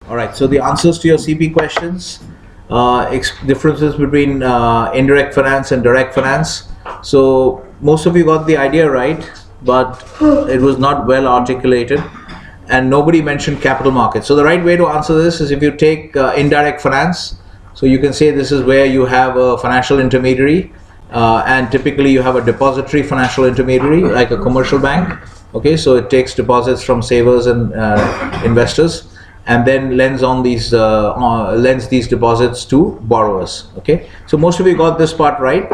All right, so the answers to your CP questions, differences between indirect finance and direct finance. So most of you got the idea right, but it was not well articulated, and nobody mentioned capital markets. So the right way to answer this is if you take indirect finance, so you can say this is where you have a financial intermediary, and typically you have a depository financial intermediary like a commercial bank. Okay, so it takes deposits from savers and investors, and then lends these deposits to borrowers. Okay, so most of you got this part right,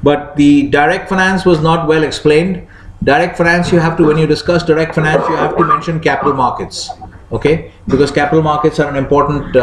but the direct finance was not well explained. Direct finance, you have to, when you discuss direct finance, you have to mention capital markets. Okay, because capital markets are an important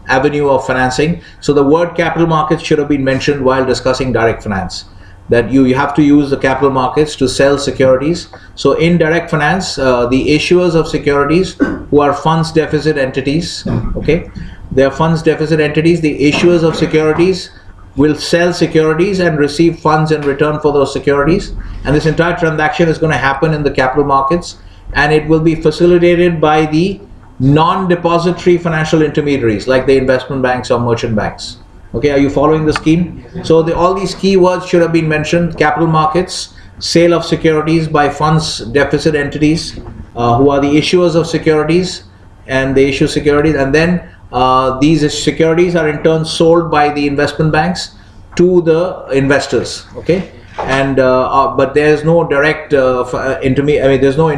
avenue of financing. So the word capital markets should have been mentioned while discussing direct finance, that you have to use the capital markets to sell securities. So in direct finance, the issuers of securities who are funds deficit entities, okay, they are funds deficit entities. The issuers of securities will sell securities and receive funds in return for those securities, and this entire transaction is going to happen in the capital markets, and it will be facilitated by the non-depository financial intermediaries like the investment banks or merchant banks. Okay, are you following the scheme? So all these keywords should have been mentioned: capital markets, sale of securities by funds deficit entities who are the issuers of securities, and they issue securities, and then these securities are in turn sold by the investment banks to the investors. Okay, and but there is no direct there's no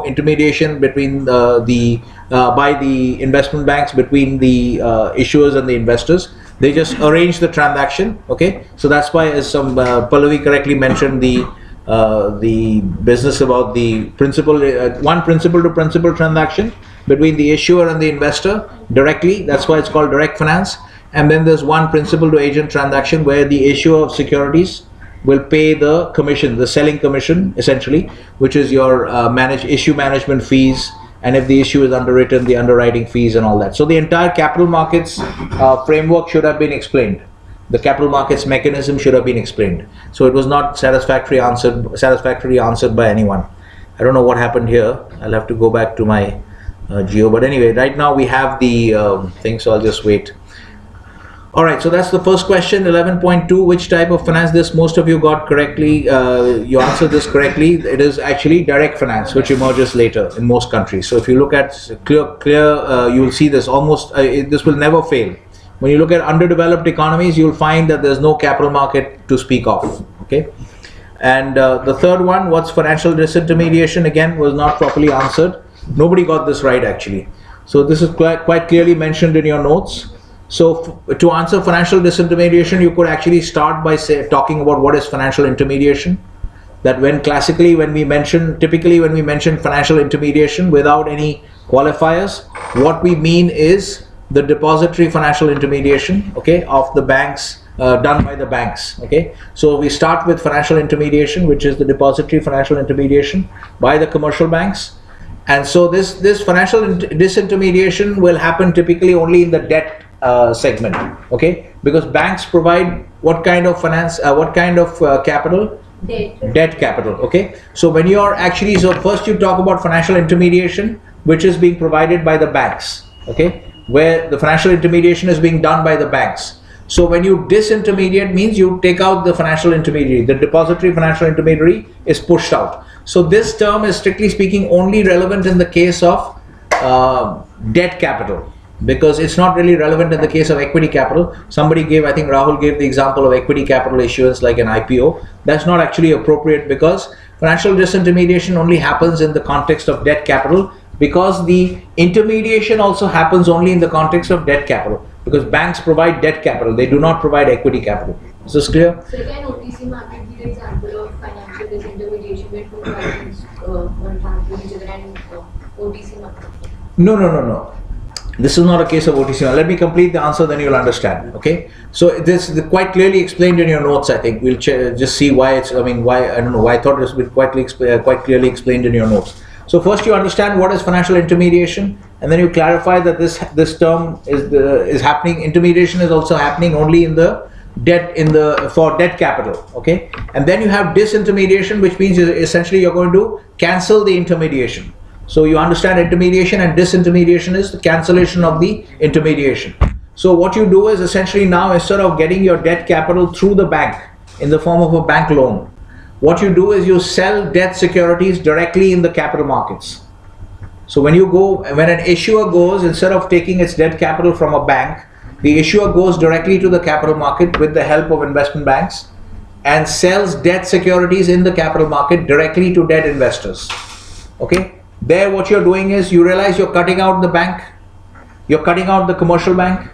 intermediation between by the investment banks between the issuers and the investors. They just arrange the transaction. Okay, so that's why, as some Pallavi correctly mentioned, the business about the principal one principal to principal transaction between the issuer and the investor directly. That's why it's called direct finance. And then there's one principal to agent transaction where the issuer of securities will pay the commission, the selling commission essentially, which is your issue management fees, and if the issue is underwritten, the underwriting fees and all that. So the entire capital markets framework should have been explained. The capital markets mechanism should have been explained. So it was not satisfactorily answered by anyone. I don't know what happened here. I'll have to go back to my geo. But anyway, right now we have the thing, so I'll just wait. All right, so that's the first question, 11.2. Which type of finance? This most of you got correctly. You answered this correctly. It is actually direct finance, which emerges later in most countries. So if you look at clear, you will see this almost. This will never fail. When you look at underdeveloped economies, you will find that there's no capital market to speak of. Okay, and the third one, what's financial disintermediation? Again, was not properly answered. Nobody got this right actually. So this is quite clearly mentioned in your notes. So to answer financial disintermediation, you could actually start by talking about what is financial intermediation. That typically when we mention financial intermediation without any qualifiers, what we mean is the depository financial intermediation, okay, of the banks, done by the banks. Okay, so we start with financial intermediation, which is the depository financial intermediation by the commercial banks. And so this financial disintermediation will happen typically only in the debt segment. Okay, because banks provide what kind of finance, what kind of capital? Debt capital. Okay, so when you are actually, so first you talk about financial intermediation, which is being provided by the banks. Okay, where the financial intermediation is being done by the banks. So when you disintermediate, means you take out the financial intermediary, the depository financial intermediary is pushed out. So this term is strictly speaking only relevant in the case of debt capital, because it's not really relevant in the case of equity capital. Somebody gave, I think Rahul gave the example of equity capital issuance like an IPO. That's not actually appropriate, because financial disintermediation only happens in the context of debt capital, because the intermediation also happens only in the context of debt capital, because banks provide debt capital, they do not provide equity capital. Is this clear? So can OTC market be the example of financial disintermediation where two parties contract with each other and OTC market? No. This is not a case of OTC. Now, let me complete the answer, then you'll understand. Okay. So this is quite clearly explained in your notes. I think we'll just see why it's. I mean, why I don't know why I thought this would be quite clearly explained in your notes. So first you understand what is financial intermediation, and then you clarify that this term is happening. Intermediation is also happening only in the debt for debt capital. Okay. And then you have disintermediation, which means essentially you're going to cancel the intermediation. So you understand intermediation, and disintermediation is the cancellation of the intermediation. So what you do is essentially now, instead of getting your debt capital through the bank in the form of a bank loan, what you do is you sell debt securities directly in the capital markets. So when an issuer goes, instead of taking its debt capital from a bank, the issuer goes directly to the capital market with the help of investment banks and sells debt securities in the capital market directly to debt investors. Okay? There what you're doing is, you realize you're cutting out the bank, you're cutting out the commercial bank,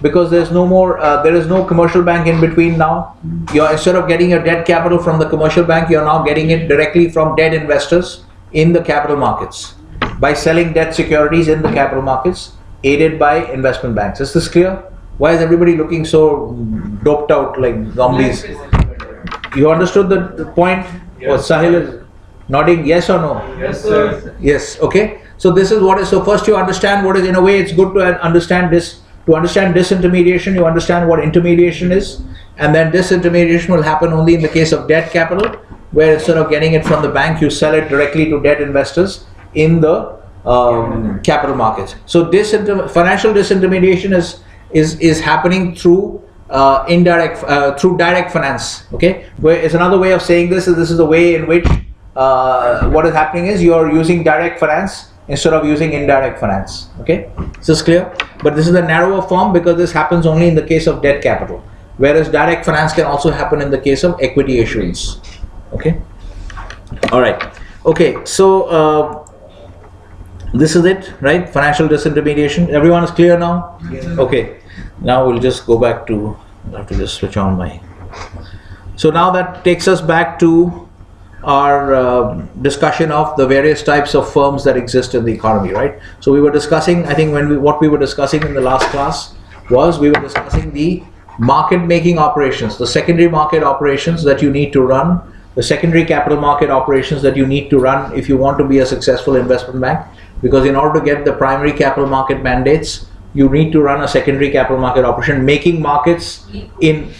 because there is no commercial bank in between now. Instead of getting your debt capital from the commercial bank, you're now getting it directly from debt investors in the capital markets by selling debt securities in the capital markets, aided by investment banks. Is this clear? Why is everybody looking so doped out like zombies? You understood the point? Yes. Sahil is nodding yes or no? Yes, sir. Yes, okay. So this is what is, so first you understand what is, in a way it's good to understand this. To understand disintermediation, you understand what intermediation is, and then disintermediation will happen only in the case of debt capital, where instead of getting it from the bank, you sell it directly to debt investors in the capital markets. So financial disintermediation is happening through through direct finance. Okay, where is another way of saying this is the way in which what is happening is you are using direct finance instead of using indirect finance. Okay, is this clear? But this is a narrower form because this happens only in the case of debt capital, whereas direct finance can also happen in the case of equity issuance. Okay, all right. Okay, so this is it, right? Financial disintermediation. Everyone is clear now? Yes. Okay, now we'll just go back to, I have to just switch on my. So now that takes us back to our discussion of the various types of firms that exist in the economy, right? So we were discussing, I think what we were discussing in the last class was we were discussing the market making operations, the secondary market operations that you need to run, the secondary capital market operations that you need to run if you want to be a successful investment bank, because in order to get the primary capital market mandates, you need to run a secondary capital market operation, making markets in,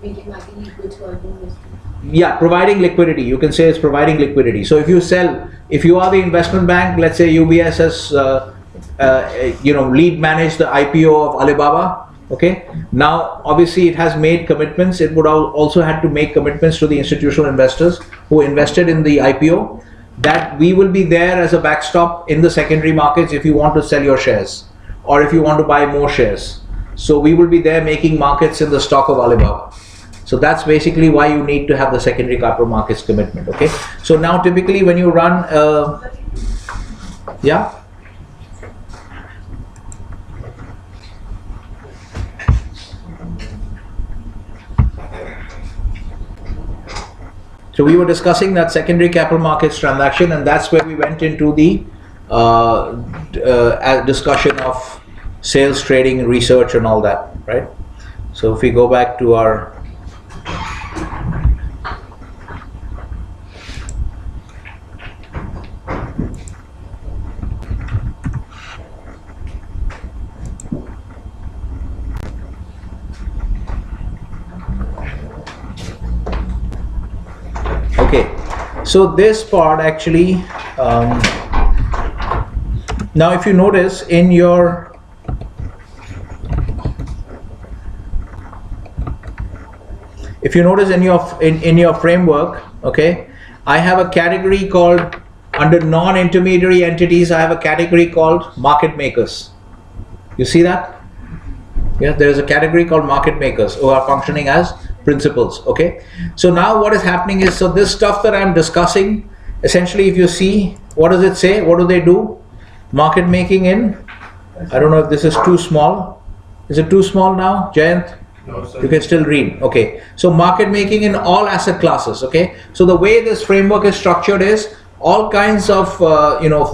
Making market liquid for investors. yeah, providing liquidity. You can say it's providing liquidity. So if you are the investment bank, let's say UBS has lead managed the IPO of Alibaba. Okay, now obviously it has made commitments. It would also had to make commitments to the institutional investors who invested in the IPO, that we will be there as a backstop in the secondary markets if you want to sell your shares or if you want to buy more shares. So we will be there making markets in the stock of Alibaba. So that's basically why you need to have the secondary capital markets commitment. Okay, so now typically when you run yeah, so we were discussing that secondary capital markets transaction, and that's where we went into the discussion of sales, trading, research and all that, right? So if we go back to our okay, so this part actually, now if you notice in your in your framework, okay, I have a category called, under non-intermediary entities, I have a category called market makers. You see that? Yeah, there is a category called market makers who are functioning as principals. Okay, so now what is happening is, so this stuff that I'm discussing, essentially if you see, what does it say? What do they do? Market making in, I don't know if this is too small. Is it too small now, Jayant? No, sir. You can still read. Okay, so market making in all asset classes. Okay, so the way this framework is structured is all kinds of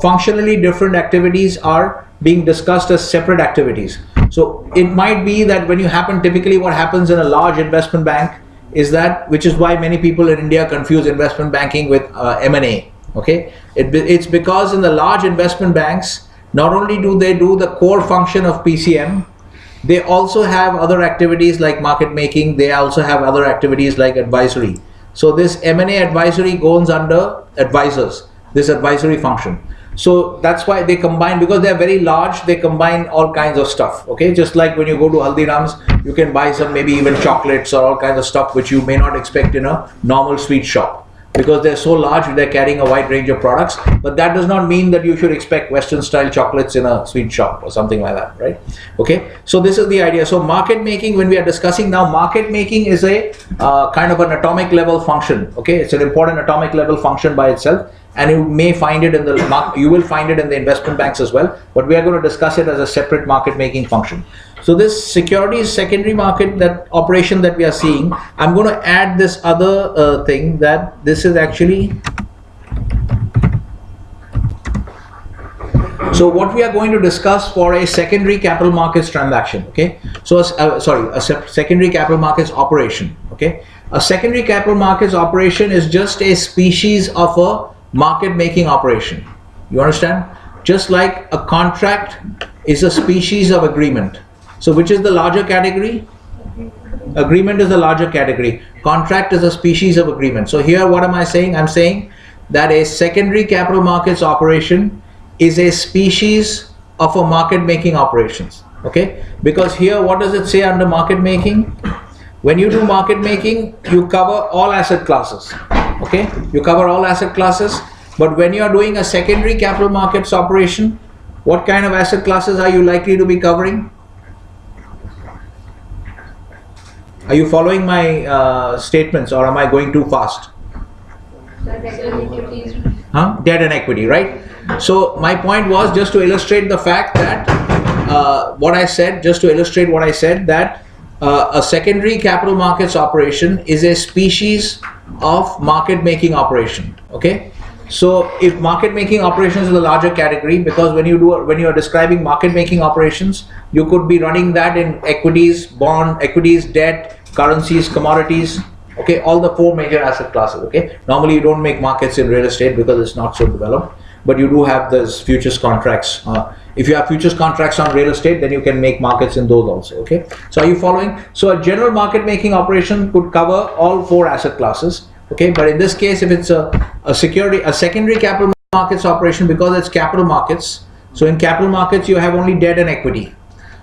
functionally different activities are being discussed as separate activities. So it might be that when you typically what happens in a large investment bank is that, which is why many people in India confuse investment banking with M&A. Okay, it's because in the large investment banks, not only do they do the core function of PCM, they also have other activities like market making. They also have other activities like advisory. So this M&A advisory goes under advisors. this advisory function. So that's why they combine, because they're very large, they combine all kinds of stuff, okay? Just like when you go to Haldiram's, you can buy some maybe even chocolates or all kinds of stuff which you may not expect in a normal sweet shop. Because they're so large, they're carrying a wide range of products, but that does not mean that you should expect Western style chocolates in a sweet shop or something like that, right? Okay, so this is the idea. So market making, when we are discussing now, market making is a kind of an atomic level function, okay? It's an important atomic level function by itself, and you may find it in the you will find it in the investment banks as well, but we are going to discuss it as a separate market making function. So this securities secondary market, that operation that we are seeing, I'm going to add this other thing, that this is actually, so what we are going to discuss for a secondary capital markets transaction, okay? So a secondary capital markets operation, okay? A secondary capital markets operation is just a species of a market making operation. You understand? Just like a contract is a species of agreement. So which is the larger category? Agreement is the larger category. Contract is a species of agreement. So here what am I saying? I'm saying that a secondary capital markets operation is a species of a market making operations. Okay? Because here what does it say under market making? When you do market making, you cover all asset classes. Okay? You cover all asset classes. But when you are doing a secondary capital markets operation, what kind of asset classes are you likely to be covering? Are you following my statements, or am I going too fast? Debt and equity, right? So my point was just to illustrate the fact that what I said, that a secondary capital markets operation is a species of market making operation. Okay. So if market making operations is a larger category, because when you are describing market making operations, you could be running that in equities, debt, currencies, commodities, okay, all the four major asset classes. Okay, normally you don't make markets in real estate because it's not so developed, but you do have those futures contracts. If you have futures contracts on real estate, then you can make markets in those also. Okay, so are you following? So a general market making operation could cover all four asset classes. Okay, but in this case, if it's a secondary capital markets operation, because it's capital markets, so in capital markets you have only debt and equity.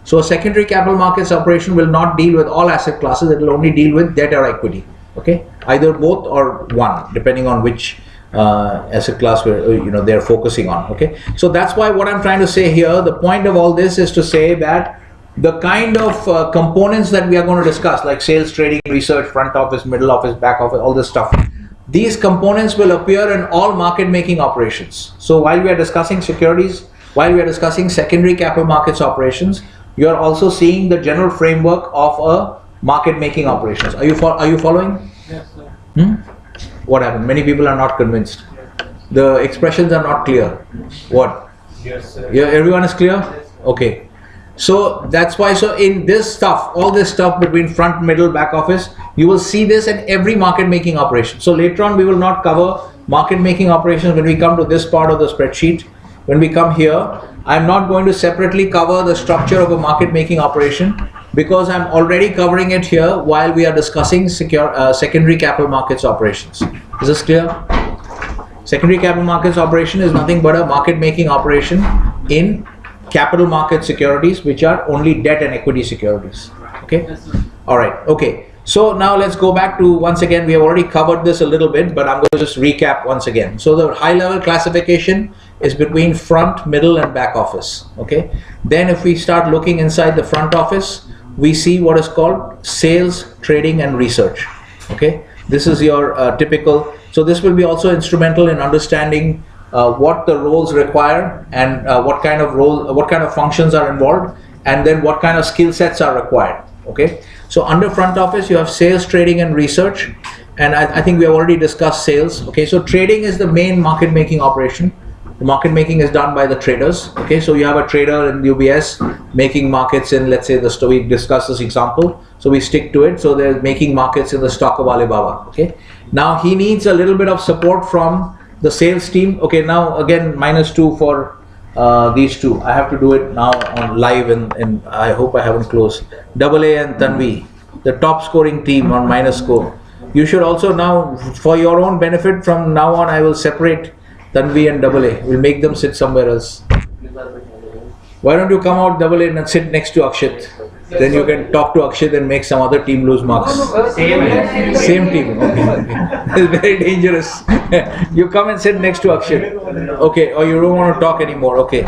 So a secondary capital markets operation will not deal with all asset classes, it will only deal with debt or equity. Okay, either both or one, depending on which asset class they're focusing on. Okay, so that's why what I'm trying to say here, the point of all this is to say that the kind of components that we are going to discuss, like sales, trading, research, front office, middle office, back office, all this stuff, these components will appear in all market making operations. So while we are discussing securities, while we are discussing secondary capital markets operations, you are also seeing the general framework of a market making operations. Are you following? Yes, sir. What happened? Many people are not convinced. The expressions are not clear. What? Yes, sir. Yeah, everyone is clear? Okay. So that's why, so in this stuff, all this stuff between front, middle, back office, you will see this in every market making operation. So later on we will not cover market making operations when we come to this part of the spreadsheet. When we come here, I'm not going to separately cover the structure of a market making operation, because I'm already covering it here while we are discussing secondary capital markets operations. Is this clear? Secondary capital markets operation is nothing but a market making operation in capital market securities, which are only debt and equity securities. Okay. All right. Okay. So now let's go back to, once again, we have already covered this a little bit, but I'm going to just recap once again. So the high level classification is between front, middle and back office. Okay. Then if we start looking inside the front office, we see what is called sales, trading and research. Okay. This is your typical. So this will be also instrumental in understanding what the roles require, and what kind of functions are involved, and then what kind of skill sets are required. Okay, so under front office you have sales, trading and research, and I think we have already discussed sales. Okay, so trading is the main market making operation. The market making is done by the traders. Okay, so you have a trader in UBS making markets in, let's say, we discussed this example, so we stick to it. So they're making markets in the stock of Alibaba. Okay, now he needs a little bit of support from the sales team. Okay, now again -2 for these two. I have to do it now on live, and I hope I haven't closed. AA and Tanvi, the top scoring team on -score. You should also now, for your own benefit, from now on I will separate Tanvi and double A. We'll make them sit somewhere else. Why don't you come out double A and sit next to Akshit? Then you can talk to Akshit and make some other team lose marks. Same team. Okay. It's very dangerous. You come and sit next to Akshit. Okay, or you don't want to talk anymore. Okay.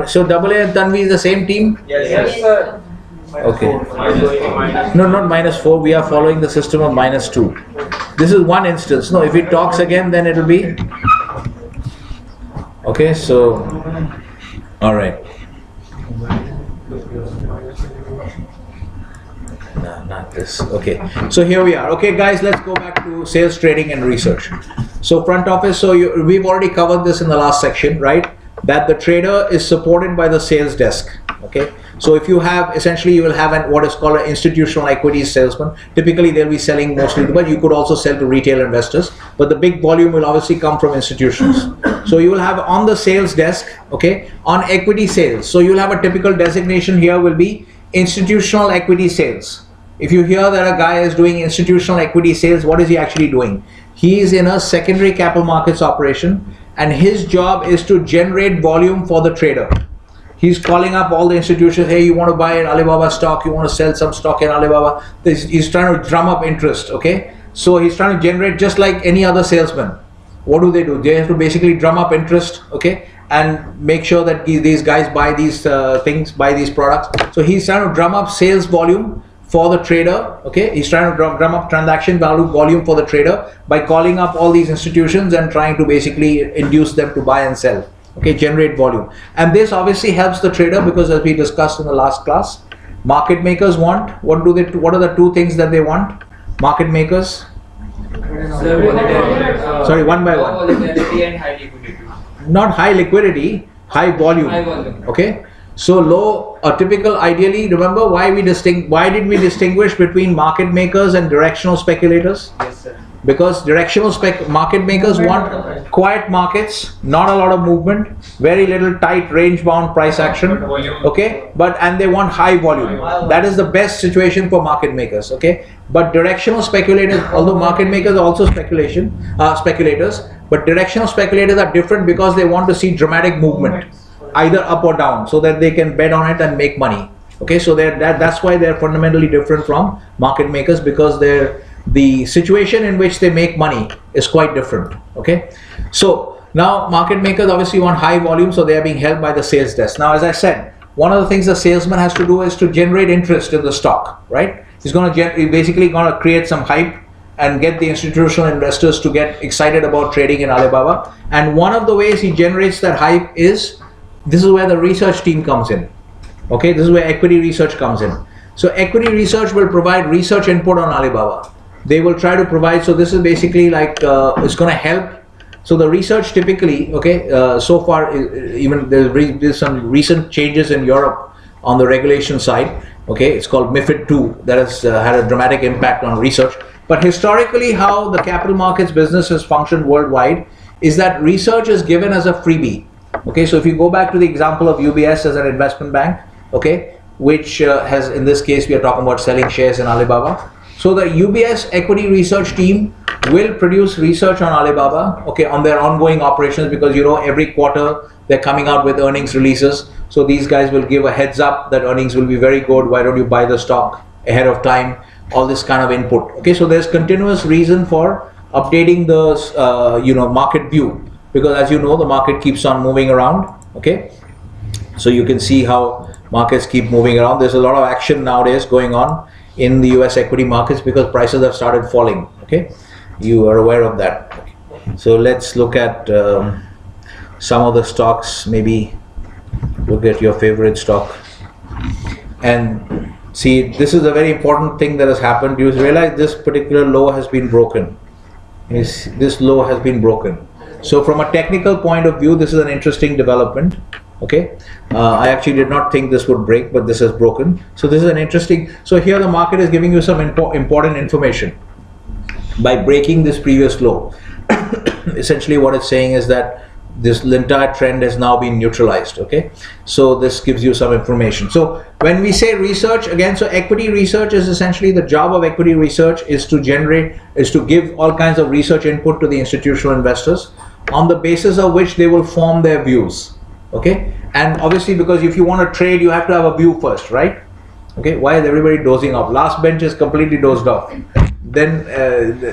So double A and Tanvi is the same team? Yes, sir. Okay. No, not -4. We are following the system of -2. This is one instance. No, if he talks again, then it will be. Okay, so. All right. No, not this. Okay. So here we are. Okay, guys, let's go back to sales, trading, and research. So front office. So we've already covered this in the last section, right? That the trader is supported by the sales desk. Okay. So if you have, essentially you will have what is called an institutional equities salesman. Typically they'll be selling mostly, but you could also sell to retail investors. But the big volume will obviously come from institutions. So you will have on the sales desk, okay, on equity sales. So you'll have a typical designation here will be institutional equity sales. If you hear that a guy is doing institutional equity sales, what is he actually doing? He is in a secondary capital markets operation, and his job is to generate volume for the trader. He's calling up all the institutions, hey, you want to buy an Alibaba stock, you want to sell some stock in Alibaba. He's trying to drum up interest, okay? So he's trying to generate just like any other salesman. What do? They have to basically drum up interest, okay? And make sure that these guys buy these things, buy these products. So he's trying to drum up sales volume for the trader, okay? He's trying to drum up transaction volume for the trader by calling up all these institutions and trying to basically induce them to buy and sell. Okay, generate volume. And this obviously helps the trader because, as we discussed in the last class, market makers want, what are the two things that they want? Market makers? Sorry, one by one. Low volatility and high liquidity. Not high liquidity, high volume. High volume. Okay. So low, a typical, ideally, remember why did we distinguish between market makers and directional speculators? Yes, sir. Because directional market makers want quiet markets, not a lot of movement, very little tight range bound price action, okay, and they want high volume. That is the best situation for market makers, okay. But directional speculators, although market makers are also speculators, but directional speculators are different because they want to see dramatic movement, either up or down, so that they can bet on it and make money. Okay, so that's why they're fundamentally different from market makers, because the situation in which they make money is quite different. Okay, so now market makers obviously want high volume, so they are being held by the sales desk. Now, as I said, one of the things the salesman has to do is to generate interest in the stock, right? He's basically going to create some hype and get the institutional investors to get excited about trading in Alibaba. And one of the ways he generates that hype is, this is where the research team comes in. Okay, this is where equity research comes in. So equity research will provide research input on Alibaba. They will try to provide, so this is basically like, it's going to help. So the research typically, okay, so far, even there's some recent changes in Europe on the regulation side. Okay, it's called MiFID II, that has had a dramatic impact on research. But historically, how the capital markets business has functioned worldwide is that research is given as a freebie. Okay, so if you go back to the example of UBS as an investment bank, okay, which has, in this case, we are talking about selling shares in Alibaba. So the UBS equity research team will produce research on Alibaba, okay, on their ongoing operations, because every quarter they're coming out with earnings releases. So these guys will give a heads up that earnings will be very good. Why don't you buy the stock ahead of time? All this kind of input. Okay, so there's continuous reason for updating the market view, because as you know, the market keeps on moving around. Okay, so you can see how markets keep moving around. There's a lot of action nowadays going on in the US equity markets because prices have started falling. Okay, you are aware of that. Okay. So let's look at some of the stocks. Maybe look at your favorite stock and see, this is a very important thing that has happened. You realize this particular low has been broken. This low has been broken. So from a technical point of view, this is an interesting development. Okay, I actually did not think this would break, but this has broken. So this is an interesting, so here the market is giving you some important information by breaking this previous low. Essentially what it's saying is that this entire trend has now been neutralized. Okay, so this gives you some information. So when we say research, again, so equity research is essentially, the job of equity research is to give all kinds of research input to the institutional investors on the basis of which they will form their views. Okay, and obviously because if you want to trade, you have to have a view first, right? Okay, why is everybody dozing off? Last bench is completely dozed off. Then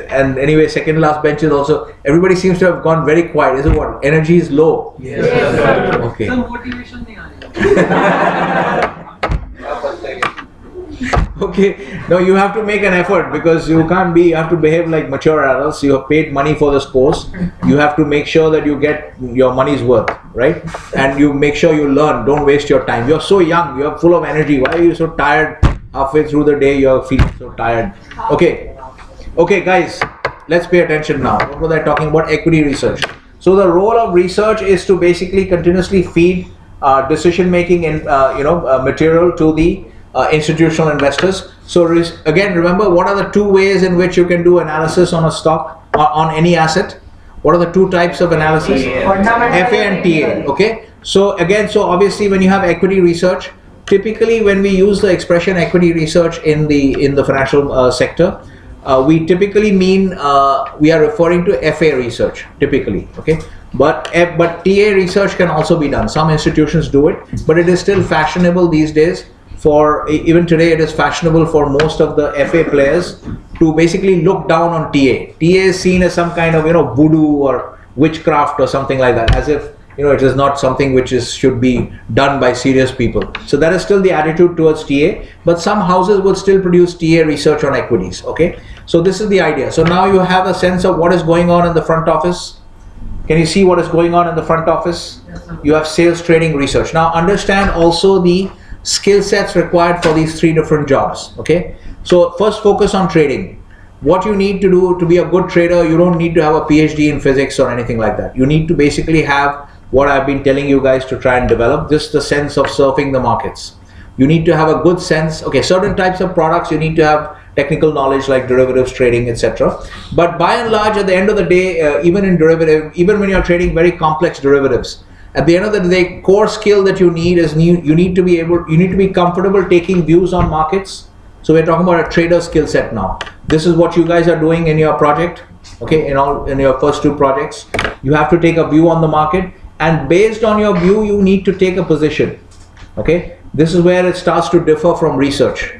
and anyway, second last bench is also, everybody seems to have gone very quiet. Is it what? Energy is low. Yes. Okay. Sir, motivation nahi aa rahi. Okay, no, you have to make an effort because you can't be, you have to behave like mature adults. You have paid money for this course. You have to make sure that you get your money's worth, right? And you make sure you learn. Don't waste your time. You're so young. You're full of energy. Why are you so tired? Halfway through the day, you're feeling so tired. Okay, guys, let's pay attention now. What was I talking about? Equity research. So the role of research is to basically continuously feed decision-making in material to the institutional investors. So again, remember, what are the two ways in which you can do analysis on a stock or on any asset? What are the two types of analysis? FA and TA. Okay. So again, so obviously when you have equity research, typically when we use the expression equity research in the financial sector, we typically mean we are referring to FA research typically. Okay. But TA research can also be done. Some institutions do it, but it is still fashionable these days. For even today, it is fashionable for most of the FA players to basically look down on TA. TA is seen as some kind of voodoo or witchcraft or something like that, as if it is not something which should be done by serious people. So that is still the attitude towards TA. But some houses will still produce TA research on equities. Okay, so this is the idea. So now you have a sense of what is going on in the front office. Can you see what is going on in the front office? Yes, sir. You have sales, trading, research. Now understand also the skill sets required for these three different jobs. Okay, so first focus on trading. What you need to do to be a good trader, you don't need to have a PhD in physics or anything like that. You need to basically have what I've been telling you guys to try and develop, just the sense of surfing the markets. You need to have a good sense. Okay, certain types of products you need to have technical knowledge like derivatives trading, etc. But by and large, at the end of the day, even in derivative, even when you're trading very complex derivatives, at the end of the day, core skill that you need is you need to be comfortable taking views on markets. So we're talking about a trader skill set now. This is what you guys are doing in your project. Okay, in your first two projects, you have to take a view on the market, and based on your view, you need to take a position. Okay, this is where it starts to differ from research.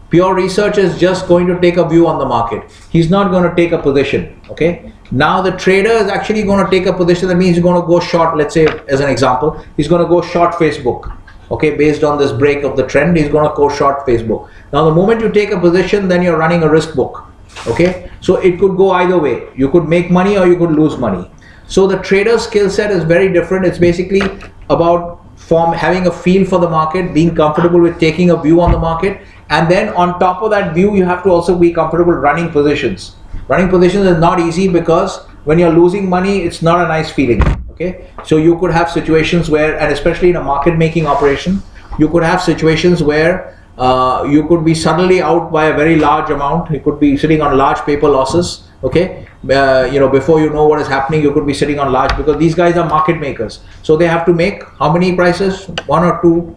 Pure research is just going to take a view on the market. He's not going to take a position. Okay. Now the trader is actually going to take a position. That means he's going to go short. Let's say, as an example, he's going to go short Facebook. Okay, based on this break of the trend, he's going to go short Facebook. Now, the moment you take a position, then you're running a risk book. Okay, so it could go either way. You could make money or you could lose money. So the trader skill set is very different. It's basically about having a feel for the market, being comfortable with taking a view on the market, and then on top of that view, you have to also be comfortable running positions. Running positions is not easy because when you're losing money, it's not a nice feeling. Okay, so you could have situations where, and especially in a market making operation, you could have situations where you could be suddenly out by a very large amount. You could be sitting on large paper losses. Okay, before you know what is happening, you could be sitting on large, because these guys are market makers. So they have to make how many prices? One or two?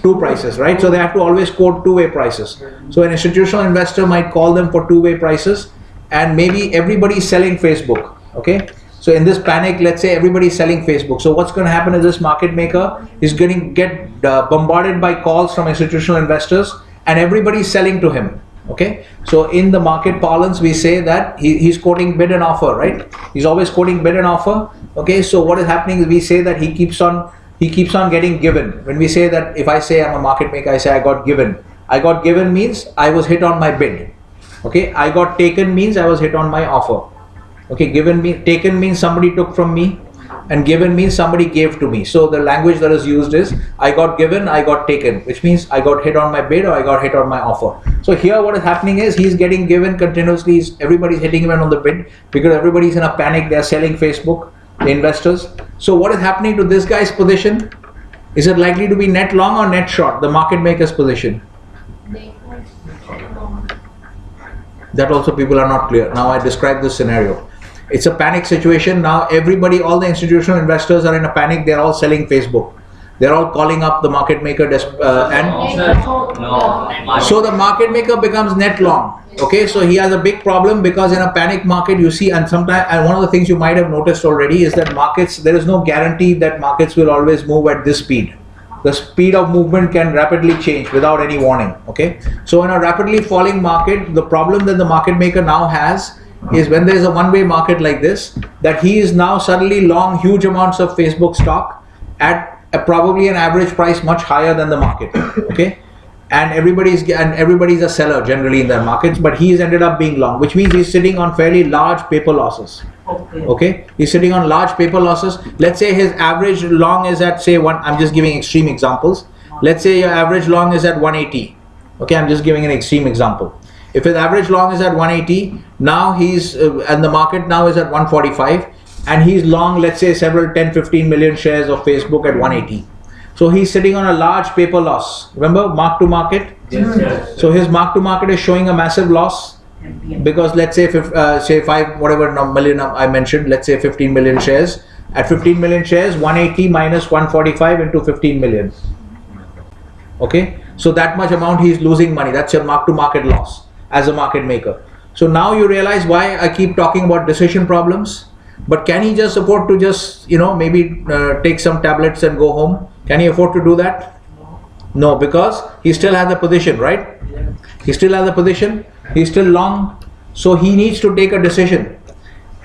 Two prices, right? So they have to always quote two-way prices. So an institutional investor might call them for two-way prices, and maybe everybody's selling Facebook. Okay, so in this panic, let's say everybody's selling Facebook. So what's going to happen is this market maker is going to get bombarded by calls from institutional investors, and everybody's selling to him. Okay, so in the market parlance, we say that he's quoting bid and offer, right? He's always quoting bid and offer. Okay, so what is happening is we say that he keeps on getting given. When we say that, if I say I'm a market maker, I say I got given. I got given means I was hit on my bid. Okay, I got taken means I was hit on my offer. Okay, taken means somebody took from me, and given means somebody gave to me. So the language that is used is I got given, I got taken, which means I got hit on my bid or I got hit on my offer. So here what is happening is he's getting given continuously. Everybody's hitting him on the bid because everybody's in a panic. They're selling Facebook, the investors. So what is happening to this guy's position? Is it likely to be net long or net short, the market maker's position? That also people are not clear. Now I describe this scenario. It's a panic situation. Now everybody, all the institutional investors are in a panic. They're all selling Facebook. They're all calling up the market maker so the market maker becomes net long. Okay, so he has a big problem because in a panic market you see, and sometimes, and one of the things you might have noticed already is that markets, there is no guarantee that markets will always move at this speed. The speed of movement can rapidly change without any warning. Okay, so in a rapidly falling market, the problem that the market maker now has is when there is a one-way market like this, that he is now suddenly long huge amounts of Facebook stock at probably an average price much higher than the market. Okay, and everybody's a seller generally in their markets, but he's ended up being long, which means he's sitting on fairly large paper losses. Okay, he's sitting on large paper losses. Let's say his average long is at, say, I'm just giving extreme examples. Let's say your average long is at 180. Okay, I'm just giving an extreme example. If his average long is at 180, now he's and the market now is at 145, and he's long, let's say, several 10-15 million shares of Facebook at 180. So he's sitting on a large paper loss. Remember, mark to market? Yes. So his mark to market is showing a massive loss because let's say say 5 whatever million I mentioned, let's say 15 million shares. At 15 million shares, 180 minus 145 into 15 million. Okay, so that much amount he's losing money. That's your mark to market loss as a market maker. So now you realize why I keep talking about decision problems. But can he just afford to just, maybe take some tablets and go home? Can he afford to do that? No, because he still has a position, right? He still has a position. He's still long. So he needs to take a decision.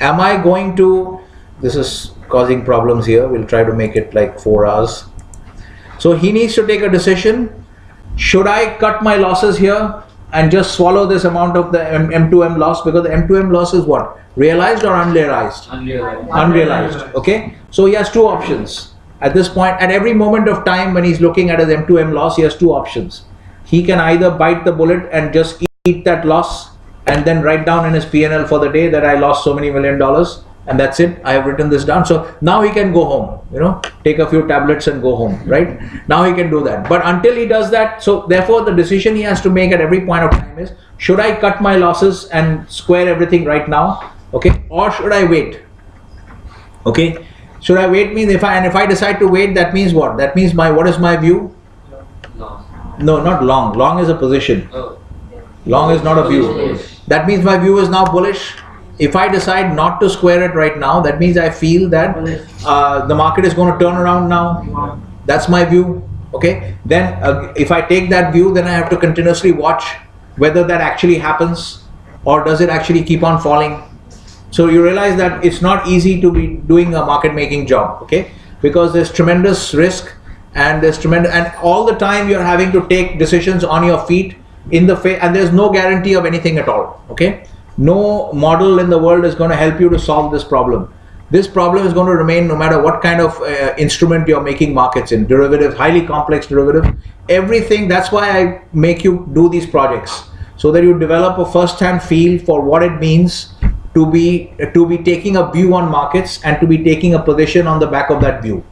Am I going to, this is causing problems here. We'll try to make it like 4 hours. So he needs to take a decision. Should I cut my losses here and just swallow this amount of the M2M loss? Because the M2M loss is what? Realized or unrealized? Unrealized. Okay. So he has two options. At this point, at every moment of time when he's looking at his M2M loss, he has two options. He can either bite the bullet and just eat that loss and then write down in his P&L for the day that I lost so many $1 million and that's it. I have written this down. So now he can go home, take a few tablets and go home, right? Now he can do that. But until he does that, so therefore the decision he has to make at every point of time is, should I cut my losses and square everything right now? Okay, or should I wait? Okay, should I wait means if I decide to wait, that means what? That means what is my view? No, not long. Long is a position. Long is not a view. That means my view is now bullish. If I decide not to square it right now, that means I feel that the market is going to turn around now. That's my view. Okay, then if I take that view, then I have to continuously watch whether that actually happens or does it actually keep on falling. So you realize that it's not easy to be doing a market making job, okay? Because there's tremendous risk and and all the time you're having to take decisions on your feet and there's no guarantee of anything at all, okay? No model in the world is going to help you to solve this problem. This problem is going to remain no matter what kind of instrument you're making markets in, derivatives, highly complex derivatives, everything. That's why I make you do these projects, so that you develop a first-hand feel for what it means to be taking a view on markets and to be taking a position on the back of that view,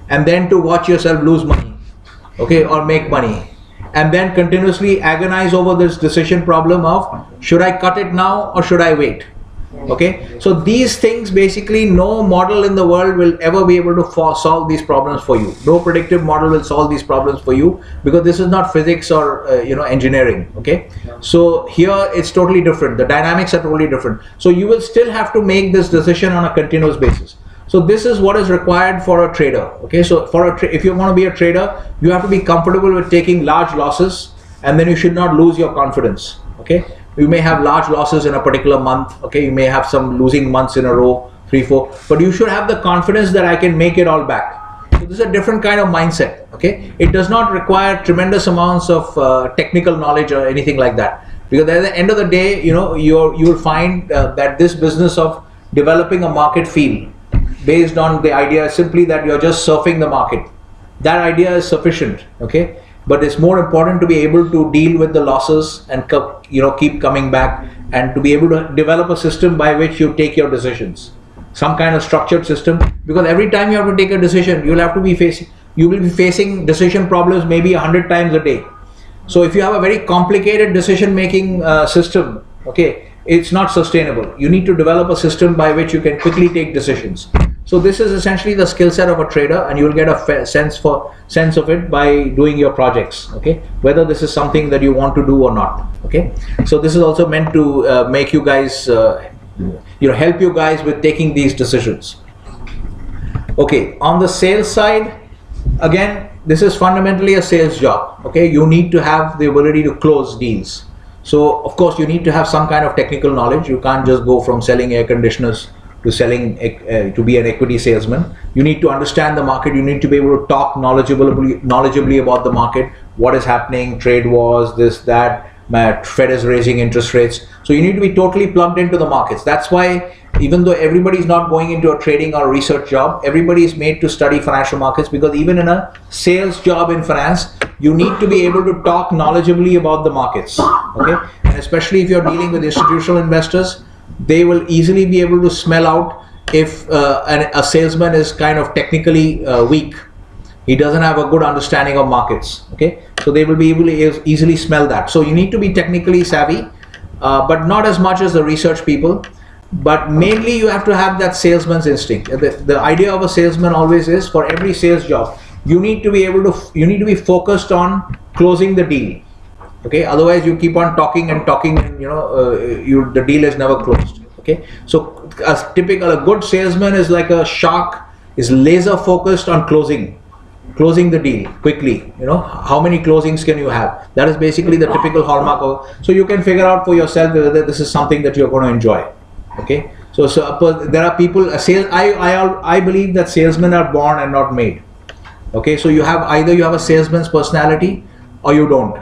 and then to watch yourself lose money, okay, or make money, and then continuously agonize over this decision problem of, should I cut it now or should I wait? Okay, so these things, basically no model in the world will ever be able to solve these problems for you. No predictive model will solve these problems for you, because this is not physics or engineering. Okay, so here it's totally different. The dynamics are totally different. So you will still have to make this decision on a continuous basis. So this is what is required for a trader. Okay, so if you want to be a trader, you have to be comfortable with taking large losses, and then you should not lose your confidence. Okay, you may have large losses in a particular month. Okay, you may have some losing months in a row, 3, 4, but you should have the confidence that I can make it all back. So this is a different kind of mindset. Okay, it does not require tremendous amounts of technical knowledge or anything like that, because at the end of the day, you will find that this business of developing a market feel based on the idea simply that you're just surfing the market, that idea is sufficient. Okay, but it's more important to be able to deal with the losses and keep coming back, and to be able to develop a system by which you take your decisions, some kind of structured system, because every time you have to take a decision, you will be facing decision problems maybe 100 times a day. So if you have a very complicated decision making system, okay, it's not sustainable. You need to develop a system by which you can quickly take decisions. So this is essentially the skill set of a trader, and you'll get a sense of it by doing your projects. Okay, whether this is something that you want to do or not. Okay, so this is also meant to make you guys, help you guys with taking these decisions. Okay, on the sales side, again, this is fundamentally a sales job. Okay, you need to have the ability to close deals. So of course you need to have some kind of technical knowledge. You can't just go from selling air conditioners to selling to be an equity salesman. You need to understand the market. You need to be able to talk knowledgeably about the market, what is happening, trade wars, this, that, Fed is raising interest rates. So you need to be totally plugged into the markets. That's why even though everybody is not going into a trading or research job, everybody is made to study financial markets, because even in a sales job in finance, you need to be able to talk knowledgeably about the markets. Okay, and especially if you're dealing with institutional investors, they will easily be able to smell out if a salesman is kind of technically weak. He doesn't have a good understanding of markets. Okay, so they will be able to easily smell that. So you need to be technically savvy, but not as much as the research people. But mainly you have to have that salesman's instinct. The idea of a salesman always is, for every sales job, you need to be focused on closing the deal. Okay, otherwise you keep on talking and talking, and the deal is never closed. Okay, so a good salesman is like a shark, is laser focused on closing the deal quickly. How many closings can you have? That is basically the typical hallmark of. So you can figure out for yourself whether this is something that you're going to enjoy. Okay, so there are people. I believe that salesmen are born and not made. Okay, so either you have a salesman's personality or you don't.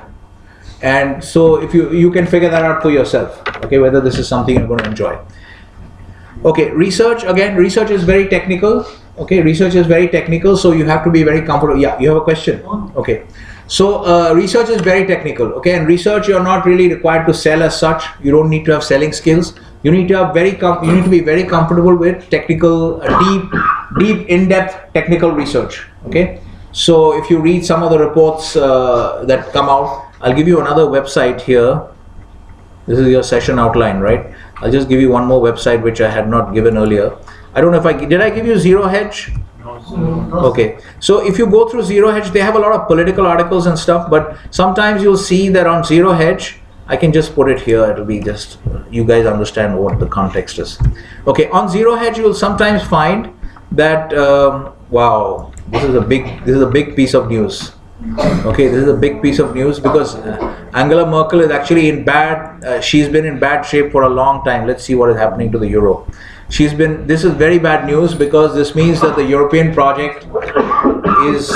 And so if you can figure that out for yourself. Okay, whether this is something you're going to enjoy. Okay, research is very technical. Okay, research is very technical, so you have to be very comfortable. Yeah, you have a question? Okay, so research is very technical. Okay, and research, you're not really required to sell as such. You don't need to have selling skills. You need to have you need to be very comfortable with technical, deep, in-depth technical research. Okay, so if you read some of the reports that come out, I'll give you another website here. This is your session outline, right? I'll just give you one more website which I had not given earlier. I don't know if did I give you Zero Hedge? No. Okay, so if you go through Zero Hedge, they have a lot of political articles and stuff, but sometimes you'll see that on Zero Hedge, I can just put it here, it'll be just, you guys understand what the context is. Okay, on Zero Hedge, you'll sometimes find that, wow, this is a big piece of news. Okay, this is a big piece of news because Angela Merkel is actually she's been in bad shape for a long time. Let's see what is happening to the euro. This is very bad news, because this means that the European project is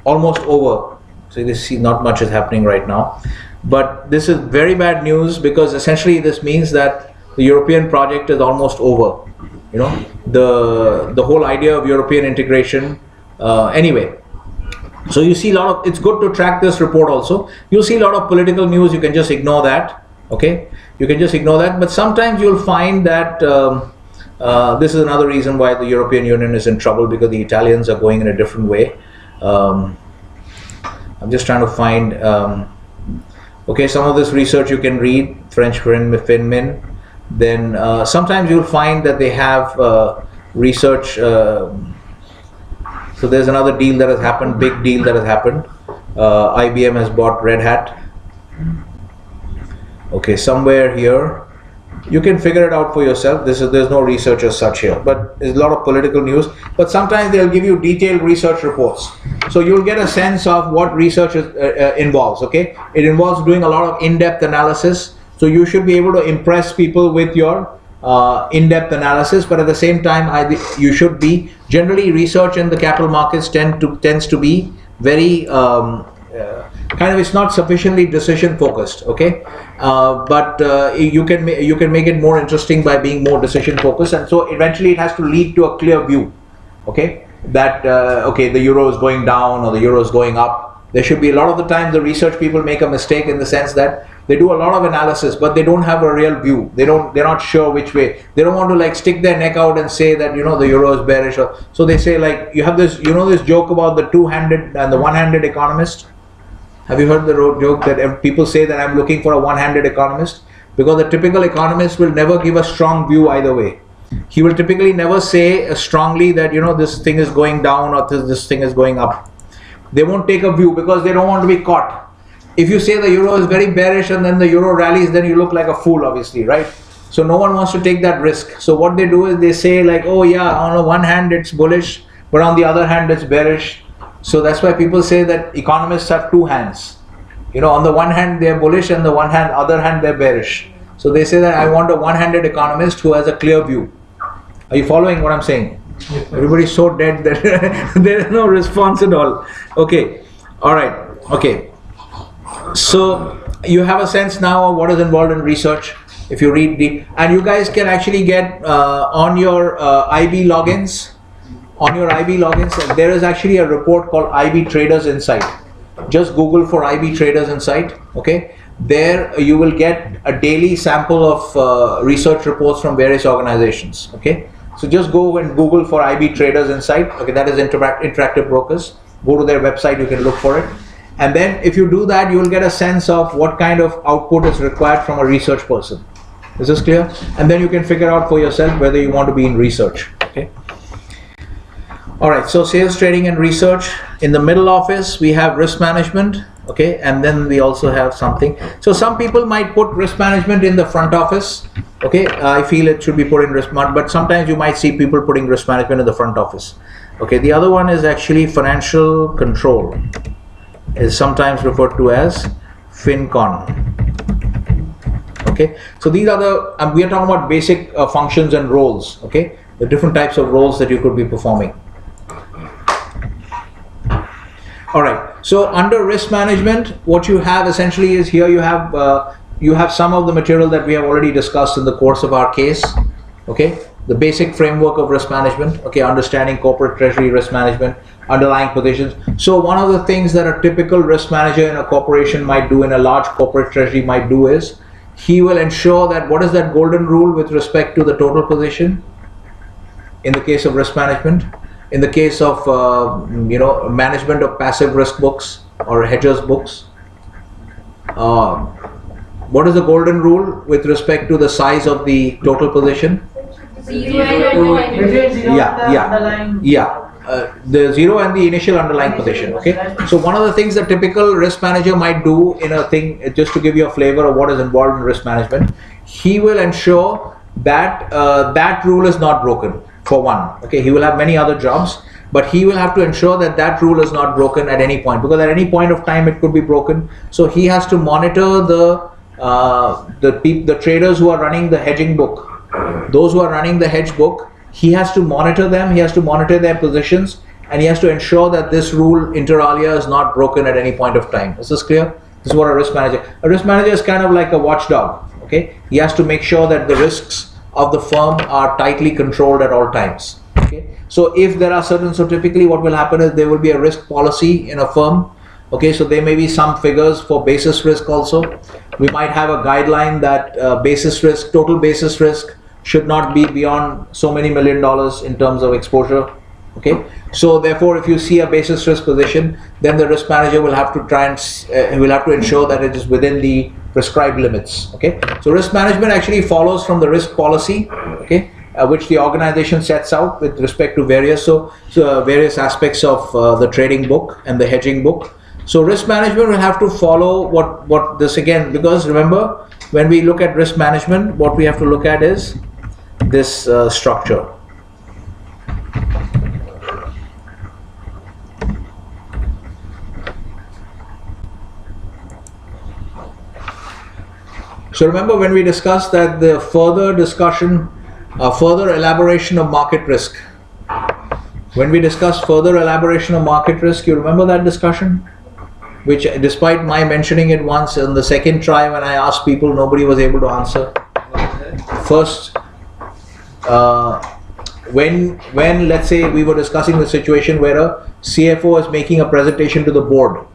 almost over. So you see not much is happening right now. But this is very bad news, because essentially this means that the European project is almost over. The whole idea of European integration. Anyway, so you see it's good to track this report also. You'll see a lot of political news, you can just ignore that. Okay, you can just ignore that. But sometimes you'll find that this is another reason why the European Union is in trouble, because the Italians are going in a different way. I'm just trying to find. Okay, some of this research you can read, French Finmin. Then sometimes you'll find that they have research. So there's another deal that has happened, big deal that has happened. IBM has bought Red Hat. Okay, somewhere here. You can figure it out for yourself. There's no research as such here, but there's a lot of political news. But sometimes they'll give you detailed research reports, so you'll get a sense of what research involves. Okay, it involves doing a lot of in-depth analysis. So you should be able to impress people with your in-depth analysis. But at the same time, you should be generally research in the capital markets tends to be very it's not sufficiently decision focused. Okay, but you can make it more interesting by being more decision focused, and so eventually it has to lead to a clear view. Okay, that the euro is going down or the euro is going up. There should be a lot of the time the research people make a mistake in the sense that they do a lot of analysis, but they don't have a real view. They're not sure which way. They don't want to stick their neck out and say that the euro is bearish. So they say you have this this joke about the two-handed and the one-handed economist. Have you heard the joke that people say that I'm looking for a one-handed economist? Because the typical economist will never give a strong view either way. he will typically never say strongly that, you know, this thing is going down or this thing is going up. They won't take a view because they don't want to be caught. If you say the euro is very bearish and then the euro rallies, then you look like a fool, obviously, right? So no one wants to take that risk. So what they do is they say like, oh yeah, on the one hand it's bullish, but on the other hand it's bearish. So that's why people say that economists have two hands. You know, on the one hand they're bullish and the other hand they're bearish. So they say that I want a one-handed economist who has a clear view. Are you following what I'm saying? Everybody's so dead that there is no response at all. Okay, all right, okay. So you have a sense now of what is involved in research. If you read and you guys can actually get on your IB logins. On your IB logins, there is actually a report called IB Traders Insight. Just Google for IB Traders Insight. Okay, there you will get a daily sample of research reports from various organizations. Okay, so just go and Google for IB Traders Insight. Okay, that is Interactive Brokers. Go to their website, you can look for it. And then if you do that, you will get a sense of what kind of output is required from a research person. Is this clear? And then you can figure out for yourself whether you want to be in research. Okay. All right, so sales, trading and research. In the middle office, we have risk management. Okay, and then we also have something. So some people might put risk management in the front office. Okay, I feel it should be put in risk management, but sometimes you might see people putting risk management in the front office. Okay, the other one is actually financial control. Is sometimes referred to as FinCon. Okay, so these are the, we are talking about basic functions and roles. Okay, the different types of roles that you could be performing. All right, so under risk management, what you have essentially is here you have some of the material that we have already discussed in the course of our case. Okay, the basic framework of risk management. Okay, understanding corporate treasury risk management, underlying positions. So one of the things that a typical risk manager in a corporation might do, in a large corporate treasury might do, is he will ensure that what is that golden rule with respect to the total position in the case of risk management. In the case of you know, management of passive risk books or hedgers books, what is the golden rule with respect to the size of the total position? The zero and the initial underlying position. Okay, so one of the things that typical risk manager might do in a thing, just to give you a flavor of what is involved in risk management, he will ensure that that rule is not broken. For one, okay, he will have many other jobs, but he will have to ensure that that rule is not broken at any point, because at any point of time it could be broken. So he has to monitor the traders who are running the hedging book, those who are running the hedge book. He has to monitor them. He has to monitor their positions, and he has to ensure that this rule inter alia is not broken at any point of time. Is this clear? This is what a risk manager. A risk manager is kind of like a watchdog. Okay, he has to make sure that the risks of the firm are tightly controlled at all times. Okay, so if there are certain, so typically what will happen is there will be a risk policy in a firm. Okay, so there may be some figures for basis risk also. We might have a guideline that basis risk, total basis risk should not be beyond so many $1 million in terms of exposure. Okay, so therefore if you see a basis risk position, then the risk manager will have to try and will have to ensure that it is within the prescribed limits. Okay, so risk management actually follows from the risk policy, okay, which the organization sets out with respect to various various aspects of the trading book and the hedging book. So risk management will have to follow what this, again, because remember, when we look at risk management, what we have to look at is this structure. So remember when we discussed that the further discussion, further elaboration of market risk. When we discussed further elaboration of market risk, you remember that discussion? Which, despite my mentioning it once, in the second try when I asked people, nobody was able to answer. First, when let's say we were discussing the situation where a CFO is making a presentation to the board,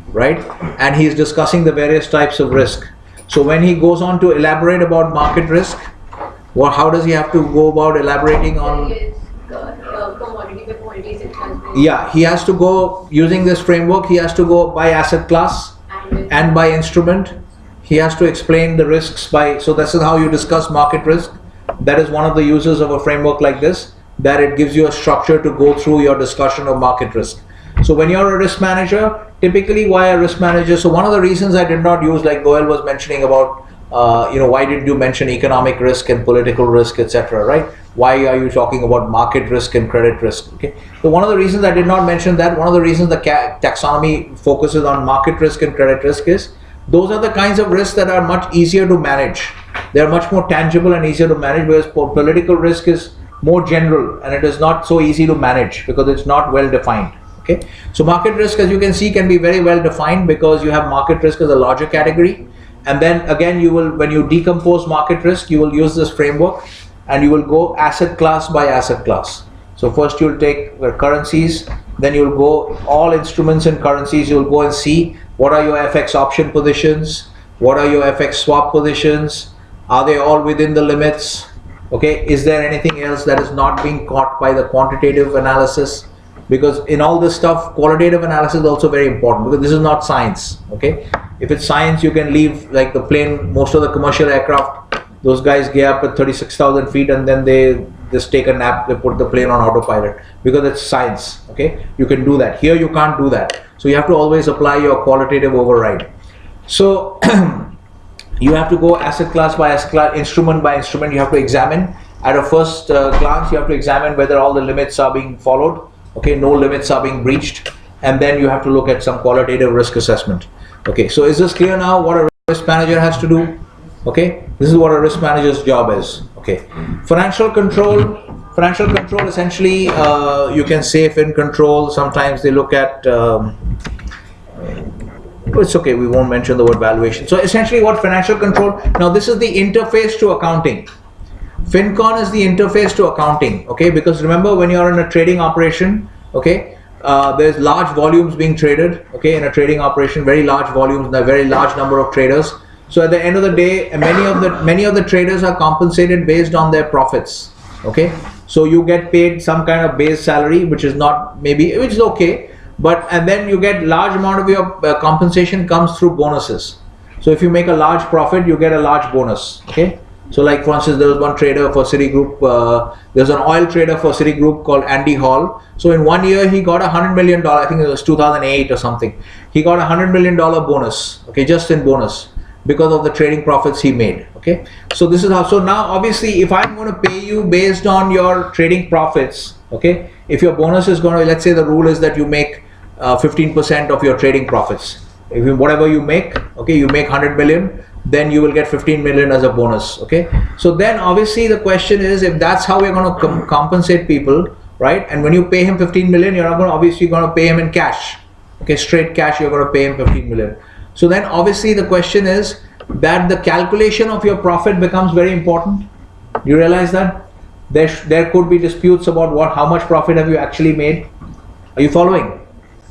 right? And he's discussing the various types of risk. So when he goes on to elaborate about market risk, how does he have to go about elaborating on? Commodity by commodities, it has been. Yeah, he has to go, using this framework, he has to go by asset class and by instrument. He has to explain the risks by, so this is how you discuss market risk. That is one of the uses of a framework like this, that it gives you a structure to go through your discussion of market risk. So when you're a risk manager, typically why a risk manager? So one of the reasons I did not use, like Goel was mentioning about, why did you mention economic risk and political risk, etc., right? Why are you talking about market risk and credit risk? Okay. So one of the reasons I did not mention that, one of the reasons the taxonomy focuses on market risk and credit risk is, those are the kinds of risks that are much easier to manage. They are much more tangible and easier to manage, whereas political risk is more general and it is not so easy to manage because it's not well defined. Okay. So market risk, as you can see, can be very well defined because you have market risk as a larger category. And then again, you will, when you decompose market risk, you will use this framework and you will go asset class by asset class. So first you'll take currencies, then you'll go all instruments and currencies, you'll go and see what are your FX option positions, what are your FX swap positions, are they all within the limits, okay, is there anything else that is not being caught by the quantitative analysis? Because in all this stuff, qualitative analysis is also very important, because this is not science, okay. If it's science, you can leave, like the plane, most of the commercial aircraft, those guys get up at 36,000 feet and then they just take a nap, they put the plane on autopilot, because it's science, okay. You can do that. Here you can't do that. So you have to always apply your qualitative override. So you have to go asset class by asset class, instrument by instrument. You have to examine at a first glance, you have to examine whether all the limits are being followed, okay, no limits are being breached, and then you have to look at some qualitative risk assessment. Okay, so is this clear now what a risk manager has to do? Okay, this is what a risk manager's job is. Okay, financial control essentially, you can say fin control. Sometimes they look at, it's okay, we won't mention the word valuation. So essentially what financial control, now this is the interface to accounting. FinCon is the interface to accounting, okay, because remember when you're in a trading operation, okay, there's large volumes being traded, okay, in a trading operation, very large volumes, a very large number of traders. So at the end of the day, many of the traders are compensated based on their profits, okay. So you get paid some kind of base salary, which is not maybe, which is okay, but and then you get large amount of your compensation comes through bonuses. So if you make a large profit, you get a large bonus, okay. So like for instance, there was one trader for Citigroup, there's an oil trader for Citigroup called Andy Hall. So in 1 year, he got $100 million, I think it was 2008 or something. He got $100 million bonus, okay, just in bonus, because of the trading profits he made, okay. So this is how, so now obviously if I'm going to pay you based on your trading profits, okay, if your bonus is going to, let's say the rule is that you make 15% of your trading profits. If you, whatever you make, okay, you make 100 million, then you will get 15 million as a bonus, okay. So then obviously the question is, if that's how we're going to compensate people, right, and when you pay him 15 million, you're not going to, obviously going to pay him in cash, okay, straight cash, you're going to pay him 15 million. So then obviously the question is that the calculation of your profit becomes very important. You realize that there could be disputes about how much profit have you actually made. Are you following?